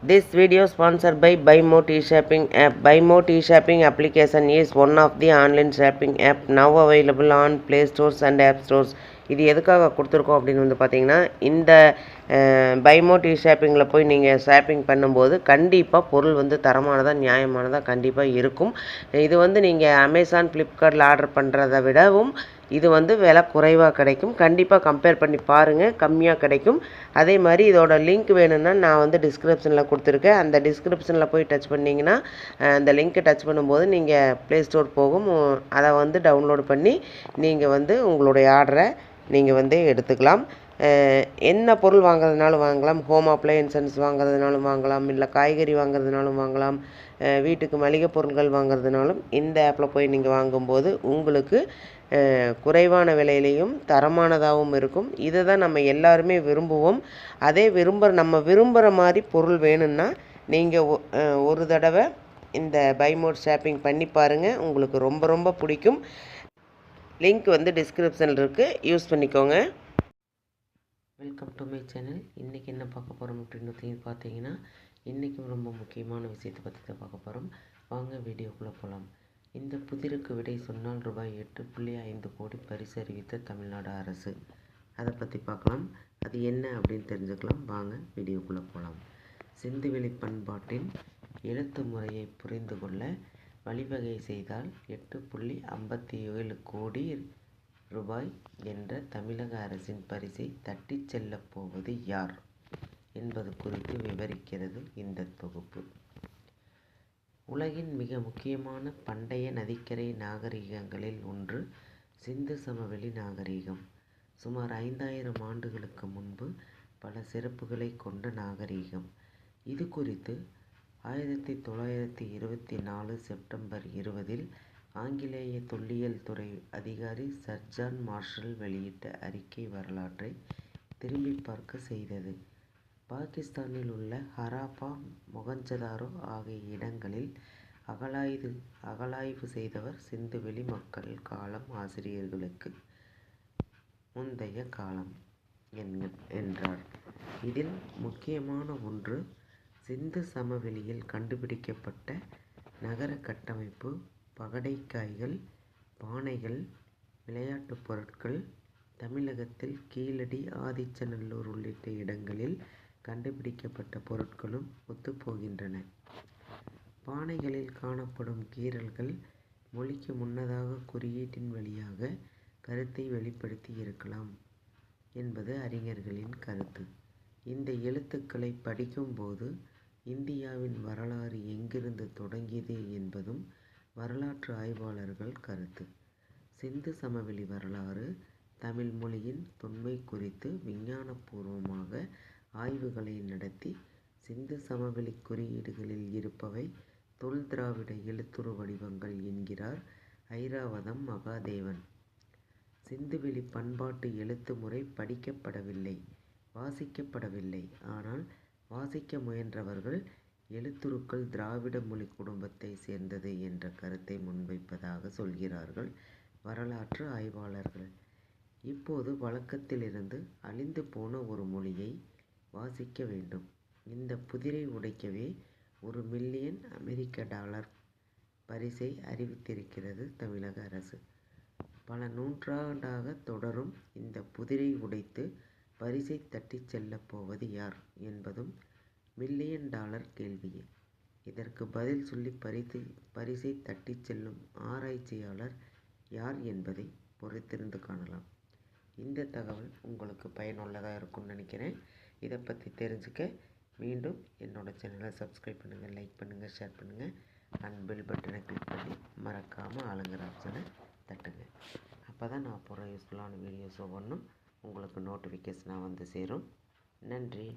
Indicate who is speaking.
Speaker 1: This video sponsored by BuyMo T-Shopping app. BuyMo T-Shopping application is one of the online shopping app now available on Play Stores and App Stores. இது எதுக்காக கொடுத்துருக்கோம் அப்படின்னு வந்து பார்த்தீங்கன்னா, இந்த பைமோ D ஷாப்பிங்கில் போய் நீங்கள் ஷாப்பிங் பண்ணும்போது கண்டிப்பாக பொருள் வந்து தரமானதாக நியாயமானதாக கண்டிப்பாக இருக்கும். இது வந்து நீங்கள் அமேசான் ஃப்ளிப்கார்ட்டில் ஆர்டர் பண்ணுறதை விடவும் இது வந்து விலை குறைவாக கிடைக்கும். கண்டிப்பாக கம்பேர் பண்ணி பாருங்கள், கம்மியாக கிடைக்கும். அதே மாதிரி இதோட லிங்க் வேணும்னா நான் வந்து டிஸ்கிரிப்ஷனில் கொடுத்துருக்கேன். அந்த டிஸ்கிரிப்ஷனில் போய் டச் பண்ணிங்கன்னா அந்த லிங்க்கை டச் பண்ணும்போது நீங்கள் ப்ளே ஸ்டோர் போகும். அதை வந்து டவுன்லோட் பண்ணி நீங்கள் வந்து உங்களுடைய ஆர்டரை நீங்கள் வந்து எடுத்துக்கலாம். என்ன பொருள் வாங்குறதுனாலும் வாங்கலாம். ஹோம் அப்ளையன்சஸ் வாங்குறதுனாலும் வாங்கலாம், இல்லை காய்கறி வாங்குறதுனாலும் வாங்கலாம், வீட்டுக்கு மளிகை பொருட்கள் வாங்குறதுனாலும் இந்த ஆப்பில் போய் நீங்கள் வாங்கும்போது உங்களுக்கு குறைவான விலையிலையும் தரமானதாகவும் இருக்கும். இதை தான் நம்ம எல்லாருமே விரும்புவோம். அதே நம்ம விரும்புகிற மாதிரி பொருள் வேணும்னா நீங்கள் ஒரு தடவை இந்த பைமோட் ஷாப்பிங் பண்ணி பாருங்கள். உங்களுக்கு ரொம்ப ரொம்ப பிடிக்கும். லிங்க் வந்து டிஸ்கிரிப்ஷனில் இருக்குது, யூஸ் பண்ணிக்கோங்க. Welcome to my channel. இன்றைக்கி என்ன பார்க்க போகிறோம் அப்படின்னு பார்த்தீங்கன்னா, இன்றைக்கும் ரொம்ப முக்கியமான விஷயத்தை பற்றி தான் பார்க்க போகிறோம். வாங்க வீடியோக்குள்ளே போகலாம். இந்த புதிருக்கு விடை சொன்னால் ரூபாய் 8.5 கோடி பரிசு அறிவித்த தமிழ்நாடு அரசு. அதை பற்றி பார்க்கலாம். அது என்ன அப்படின்னு தெரிஞ்சுக்கலாம். வாங்க வீடியோக்குள்ளே போகலாம். சிந்துவெளி பண்பாட்டின் எழுத்து முறையை புரிந்து கொள்ள வழிவகை செய்தால் 8.57 கோடி ரூபாய் என்ற தமிழக அரசின் பரிசை தட்டிச் செல்லப் போவது யார் என்பது குறித்து விவரிக்கிறது இந்த தொகுப்பு. உலகின் மிக முக்கியமான பண்டைய நதிக்கரை நாகரிகங்களில் ஒன்று சிந்து சமவெளி நாகரிகம். சுமார் 5000 ஆண்டுகளுக்கு முன்பு பல சிறப்புகளை கொண்ட நாகரிகம். இது குறித்து 1924 செப்டம்பர் 20 ஆங்கிலேய தொல்லியல் துறை அதிகாரி சர் ஜான் மார்ஷல் வெளியிட்ட அறிக்கை வரலாற்றை திரும்பி பார்க்க செய்தது. பாகிஸ்தானில் உள்ள ஹராப்பா, மொகஞ்சதாரோ ஆகிய இடங்களில் அகழாய்வு செய்தவர் சிந்துவெளி மக்கள் காலம் ஆசிரியர்களுக்கு முந்தைய காலம் என்றார். இதில் முக்கியமான ஒன்று சிந்து சமவெளியில் கண்டுபிடிக்கப்பட்ட நகர கட்டமைப்பு, பகடைக்காய்கள், பானைகள், விளையாட்டுப் பொருட்கள். தமிழகத்தில் கீழடி, ஆதிச்சநல்லூர் உள்ளிட்ட இடங்களில் கண்டுபிடிக்கப்பட்ட பொருட்களும் ஒத்துப்போகின்றன. பானைகளில் காணப்படும் கீறல்கள் மொழிக்கு முன்னதாக குறியீட்டின் வழியாக கருத்தை வெளிப்படுத்தி இருக்கலாம் என்பது அறிஞர்களின் கருத்து. இந்த எழுத்துக்களை படிக்கும்போது இந்தியாவின் வரலாறு எங்கிருந்து தொடங்கியது என்பதும் வரலாற்று ஆய்வாளர்கள் கருத்து. சிந்து சமவெளி வரலாறு தமிழ் மொழியின் தொன்மை குறித்து விஞ்ஞானபூர்வமாக ஆய்வுகளை நடத்தி சிந்து சமவெளி குறியீடுகளில் இருப்பவை தொல் திராவிட எழுத்துரு வடிவங்கள் என்கிறார் ஐராவதம் மகாதேவன். சிந்துவெளி பண்பாட்டு எழுத்து முறை படிக்கப்படவில்லை, வாசிக்கப்படவில்லை. ஆனால் வாசிக்க முயன்றவர்கள் எழுத்துருக்கள் திராவிட மொழி குடும்பத்தை சேர்ந்தது என்ற கருத்தை முன்வைப்பதாக சொல்கிறார்கள் வரலாற்று ஆய்வாளர்கள். இப்போது வழக்கத்திலிருந்து அழிந்து போன ஒரு மொழியை வாசிக்க வேண்டும். இந்த புதிரை உடைக்கவே $1 மில்லியன் பரிசை அறிவித்திருக்கிறது தமிழக அரசு. பல நூற்றாண்டாக தொடரும் இந்த புதிரை உடைத்து பரிசை தட்டிச் செல்லப் போவது யார் என்பதும் $1 மில்லியன் கேள்வியே. இதற்கு பதில் சொல்லி பரிசை தட்டிச் செல்லும் ஆராய்ச்சியாளர் யார் என்பதை பொறுத்திருந்து காணலாம். இந்த தகவல் உங்களுக்கு பயனுள்ளதாக இருக்கும்னு நினைக்கிறேன். இதை பற்றி தெரிஞ்சுக்க மீண்டும் என்னோடய சேனலை சப்ஸ்கிரைப் பண்ணுங்கள், லைக் பண்ணுங்கள், ஷேர் பண்ணுங்கள் அண்ட் பெல் பட்டனை கிளிக் பண்ணி மறக்காமல் ஆளுங்கிற ஆப்ஷனை தட்டுங்க. அப்போ தான் நான் போகிற யூஸ்ஃபுல்லான வீடியோஸ் ஒவ்வொன்றும் உங்களுக்கு நோட்டிஃபிகேஷனாக வந்து சேரும். நன்றி.